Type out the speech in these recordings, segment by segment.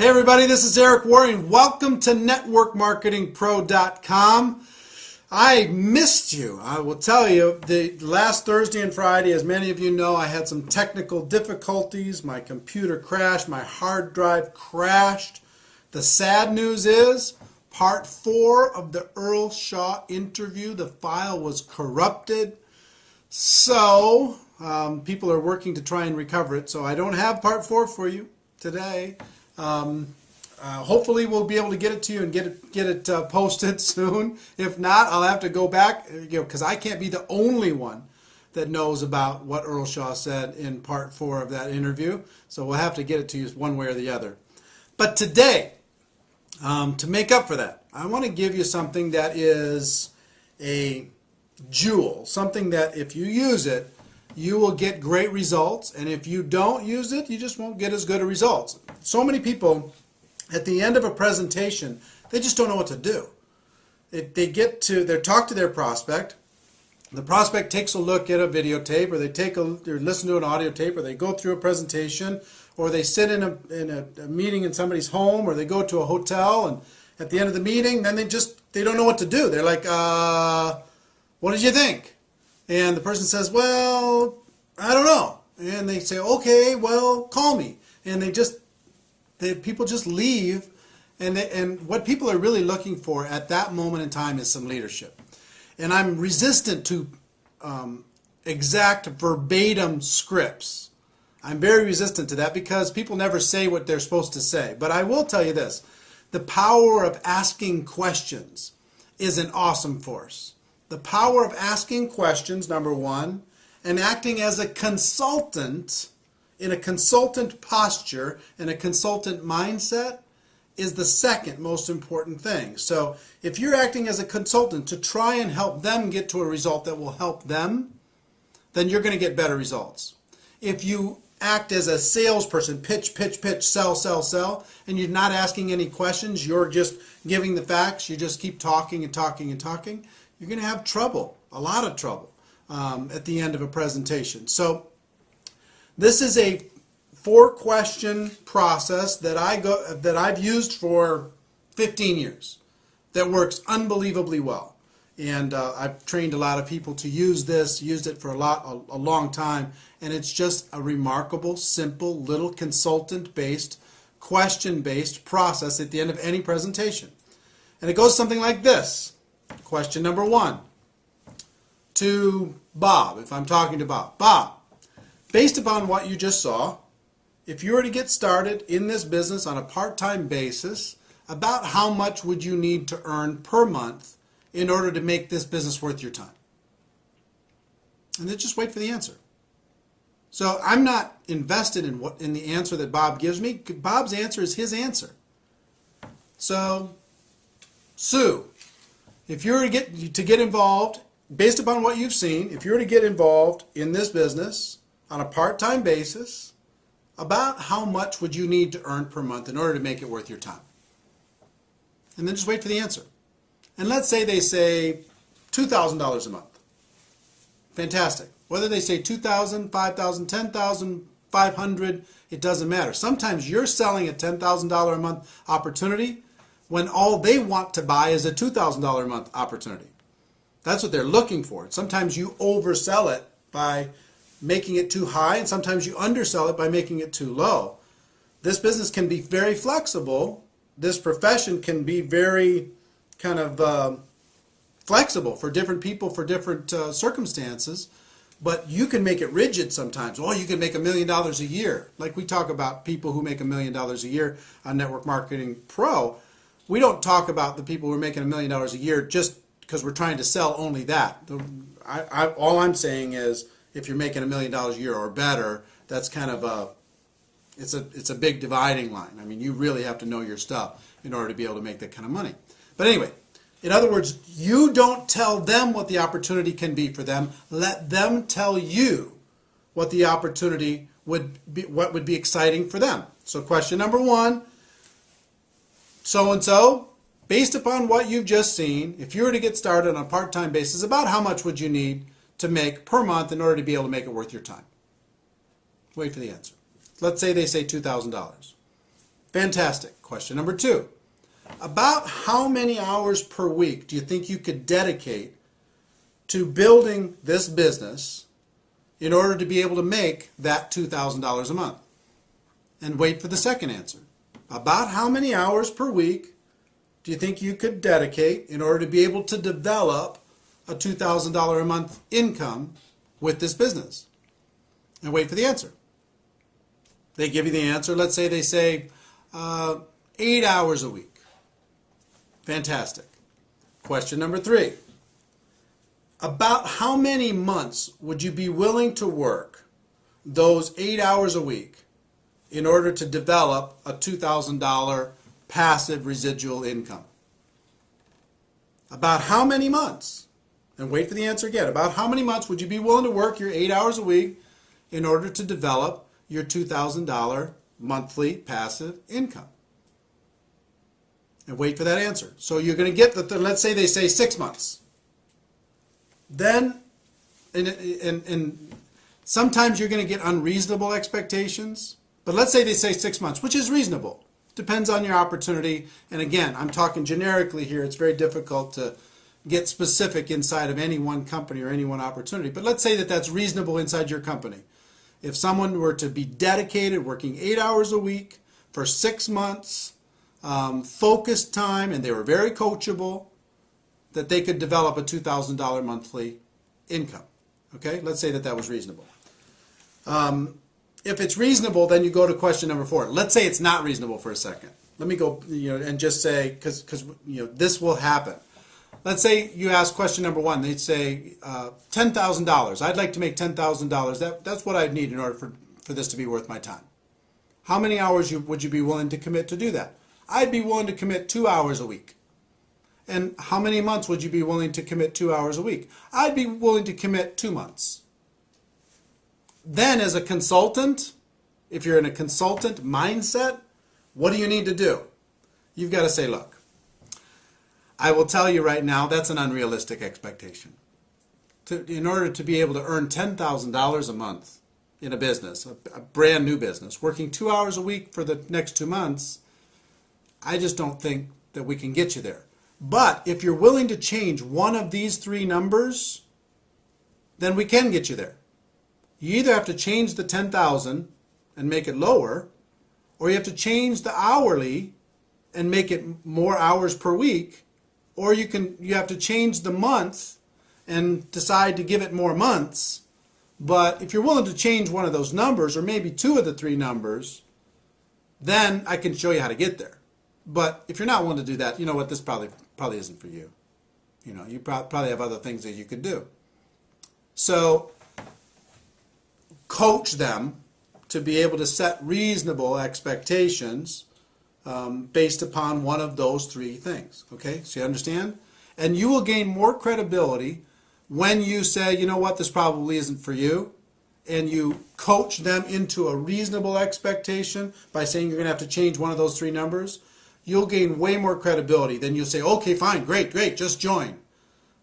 Hey everybody, this is Eric Worre and welcome to networkmarketingpro.com. I missed you. I will tell you, the last Thursday and Friday, as many of you know, I had some technical difficulties. My computer crashed, my hard drive crashed. The sad news is, part 4 of the Earl Shaw interview, the file was corrupted. So, people are working to try and recover it. So I don't have part 4 for you today. Hopefully we'll be able to get it to you and get it posted soon. If not, I'll have to go back, because I can't be the only one that knows about what Earl Shaw said in part 4 of that interview. So we'll have to get it to you one way or the other. But today, to make up for that, I want to give you something that is a jewel, something that if you use it, you will get great results, and if you don't use it, you just won't get as good a results. So many people, at the end of a presentation, they just don't know what to do. They talk to their prospect. The prospect takes a look at a videotape, or they listen to an audio tape, or they go through a presentation, or they sit in a meeting in somebody's home, or they go to a hotel, and at the end of the meeting, then they don't know what to do. They're like, what did you think? And the person says, well, I don't know. And they say, okay, well, call me. And people just leave. And what people are really looking for at that moment in time is some leadership. And I'm resistant to exact verbatim scripts. I'm very resistant to that because people never say what they're supposed to say. But I will tell you this. The power of asking questions is an awesome force. The power of asking questions, number one, and acting as a consultant in a consultant posture and a consultant mindset is the second most important thing. So if you're acting as a consultant to try and help them get to a result that will help them, then you're going to get better results. If you act as a salesperson, pitch, sell, sell, and you're not asking any questions, you're just giving the facts, you just keep talking and talking and talking, you're going to have trouble, a lot of trouble, at the end of a presentation. So this is a 4-question process that I've used for 15 years that works unbelievably well. And I've trained a lot of people to use this, used it for a long time, and it's just a remarkable, simple, little consultant-based, question-based process at the end of any presentation. And it goes something like this. Question number 1 to Bob, if I'm talking to Bob. Bob, based upon what you just saw, if you were to get started in this business on a part-time basis, about how much would you need to earn per month in order to make this business worth your time? And then just wait for the answer. So I'm not invested in the answer that Bob gives me. Bob's answer is his answer. So, Sue, if you were to get involved, based upon what you've seen, if you were to get involved in this business on a part-time basis, about how much would you need to earn per month in order to make it worth your time? And then just wait for the answer. And let's say they say $2,000 a month. Fantastic. Whether they say $2,000, $5,000, $10,000, $500, it doesn't matter. Sometimes you're selling a $10,000 a month opportunity when all they want to buy is a $2,000 a month opportunity. That's what they're looking for. Sometimes you oversell it by making it too high, and sometimes you undersell it by making it too low. This business can be very flexible. This profession can be very kind of flexible for different people, for different circumstances, but you can make it rigid sometimes. Oh, you can make $1 million a year. Like we talk about people who make $1 million a year on Network Marketing Pro. We don't talk about the people who are making $1 million a year just because we're trying to sell only that. All I'm saying is if you're making $1 million a year or better, that's kind of it's a big dividing line. I mean, you really have to know your stuff in order to be able to make that kind of money. But anyway, in other words, you don't tell them what the opportunity can be for them. Let them tell you what the opportunity would be, what would be exciting for them. So question number 1. So-and-so, based upon what you've just seen, if you were to get started on a part-time basis, about how much would you need to make per month in order to be able to make it worth your time? Wait for the answer. Let's say they say $2,000. Fantastic. Question number 2. About how many hours per week do you think you could dedicate to building this business in order to be able to make that $2,000 a month? And wait for the second answer. About how many hours per week do you think you could dedicate in order to be able to develop a $2,000 a month income with this business? And wait for the answer. They give you the answer. Let's say they say 8 hours a week. Fantastic. Question number 3. About how many months would you be willing to work those 8 hours a week in order to develop a $2,000 passive residual income? About how many months? And wait for the answer again. About how many months would you be willing to work your 8 hours a week in order to develop your $2,000 monthly passive income? And wait for that answer. So you're going to get let's say they say 6 months. Then, and sometimes you're going to get unreasonable expectations. But let's say they say 6 months, which is reasonable. Depends on your opportunity. And again, I'm talking generically here. It's very difficult to get specific inside of any one company or any one opportunity. But let's say that that's reasonable inside your company. If someone were to be dedicated, working 8 hours a week for 6 months, focused time, and they were very coachable, that they could develop a $2,000 monthly income. Okay, let's say that that was reasonable. If it's reasonable, then you go to question number 4. Let's say it's not reasonable for a second. Let me go, and just say, because this will happen. Let's say you ask question number 1. They'd say $10,000. I'd like to make $10,000. That's what I'd need in order for this to be worth my time. How many hours would you be willing to commit to do that? I'd be willing to commit 2 hours a week. And how many months would you be willing to commit 2 hours a week? I'd be willing to commit 2 months. Then as a consultant, if you're in a consultant mindset, what do you need to do? You've got to say, look, I will tell you right now, that's an unrealistic expectation. In order to be able to earn $10,000 a month in a business, a brand new business, working 2 hours a week for the next 2 months, I just don't think that we can get you there. But if you're willing to change one of these 3 numbers, then we can get you there. You either have to change the 10,000 and make it lower, or you have to change the hourly and make it more hours per week, or you have to change the month and decide to give it more months. But if you're willing to change one of those numbers, or maybe 2 of the 3 numbers, then I can show you how to get there. But if you're not willing to do that, you know what, this probably isn't for you. You probably have other things that you could do. So coach them to be able to set reasonable expectations based upon one of those 3 things. Okay, so you understand? And you will gain more credibility when you say, you know what, this probably isn't for you, and you coach them into a reasonable expectation by saying you're going to have to change one of those 3 numbers. You'll gain way more credibility than you'll say, okay, fine, great, just join.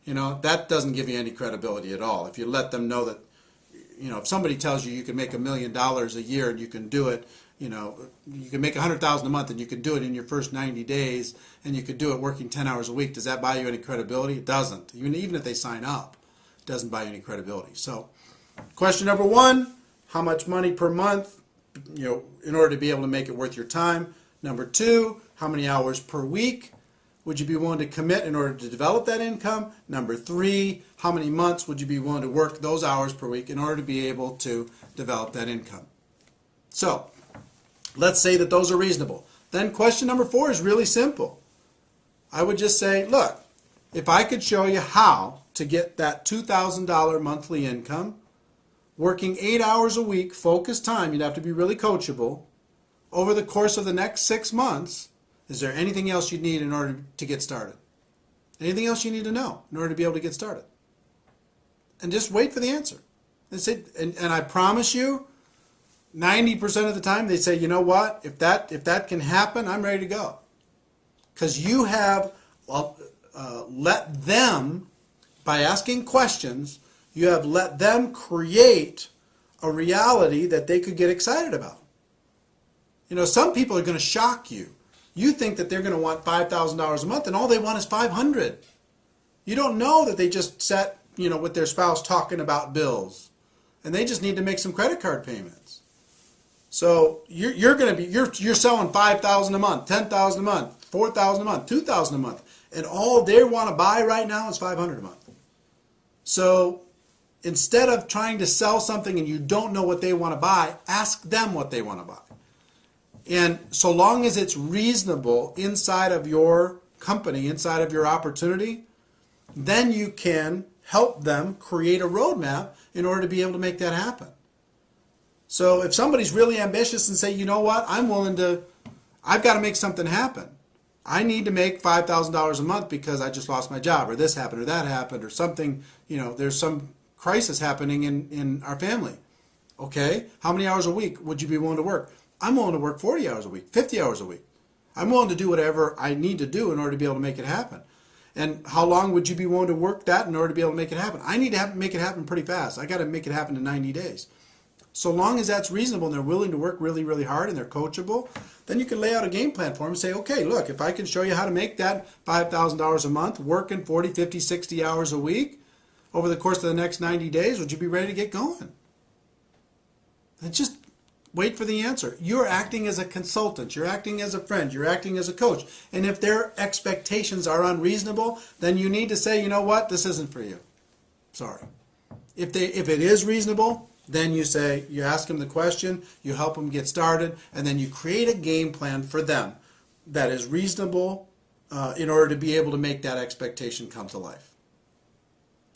That doesn't give you any credibility at all. If you let them know that, if somebody tells you can make $1 million a year and you can do it, you can make $100,000 a month and you can do it in your first 90 days and you could do it working 10 hours a week, does that buy you any credibility? It doesn't. Even if they sign up, it doesn't buy you any credibility. So question number 1, how much money per month, in order to be able to make it worth your time? Number 2, how many hours per week would you be willing to commit in order to develop that income? Number 3, how many months would you be willing to work those hours per week in order to be able to develop that income? So let's say that those are reasonable. Then question number 4 is really simple. I would just say, look, if I could show you how to get that $2,000 monthly income, working 8 hours a week, focused time, you'd have to be really coachable, over the course of the next 6 months, is there anything else you need in order to get started? Anything else you need to know in order to be able to get started? And just wait for the answer. And I promise you, 90% of the time they say, you know what, if that can happen, I'm ready to go. Because you have let them, by asking questions, you have let them create a reality that they could get excited about. Some people are going to shock you. You think that they're going to want $5,000 a month, and all they want is $500. You don't know that they just sat, with their spouse talking about bills, and they just need to make some credit card payments. So you're selling $5,000 a month, $10,000 a month, $4,000 a month, $2,000 a month, and all they want to buy right now is $500 a month. So instead of trying to sell something and you don't know what they want to buy, ask them what they want to buy. And so long as it's reasonable inside of your company, inside of your opportunity, then you can help them create a roadmap in order to be able to make that happen. So if somebody's really ambitious and say, you know what, I've got to make something happen. I need to make $5,000 a month because I just lost my job, or this happened, or that happened, or something, there's some crisis happening in our family. Okay, how many hours a week would you be willing to work? I'm willing to work 40 hours a week, 50 hours a week. I'm willing to do whatever I need to do in order to be able to make it happen. And how long would you be willing to work that in order to be able to make it happen? I need to make it happen pretty fast. I got to make it happen in 90 days. So long as that's reasonable and they're willing to work really, really hard and they're coachable, then you can lay out a game plan for them and say, okay, look, if I can show you how to make that $5,000 a month, working 40, 50, 60 hours a week over the course of the next 90 days, would you be ready to get going? And just wait for the answer. You're acting as a consultant. You're acting as a friend. You're acting as a coach. And if their expectations are unreasonable, then you need to say, you know what, this isn't for you. Sorry. If it is reasonable, then you ask them the question, you help them get started, and then you create a game plan for them that is reasonable in order to be able to make that expectation come to life.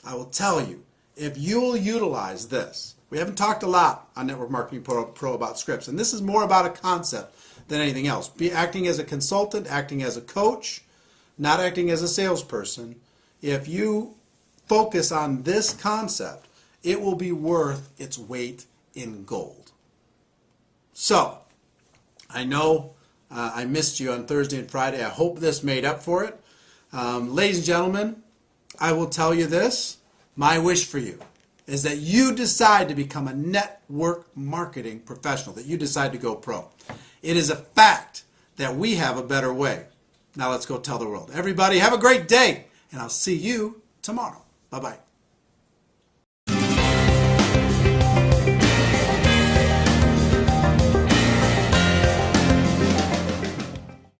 I will tell you, if you will utilize this, we haven't talked a lot on Network Marketing Pro about scripts, and this is more about a concept than anything else. Be acting as a consultant, acting as a coach, not acting as a salesperson. If you focus on this concept, it will be worth its weight in gold. So, I know I missed you on Thursday and Friday. I hope this made up for it. Ladies and gentlemen, I will tell you this. My wish for you is that you decide to become a network marketing professional, that you decide to go pro. It is a fact that we have a better way. Now let's go tell the world. Everybody have a great day, and I'll see you tomorrow. Bye-bye.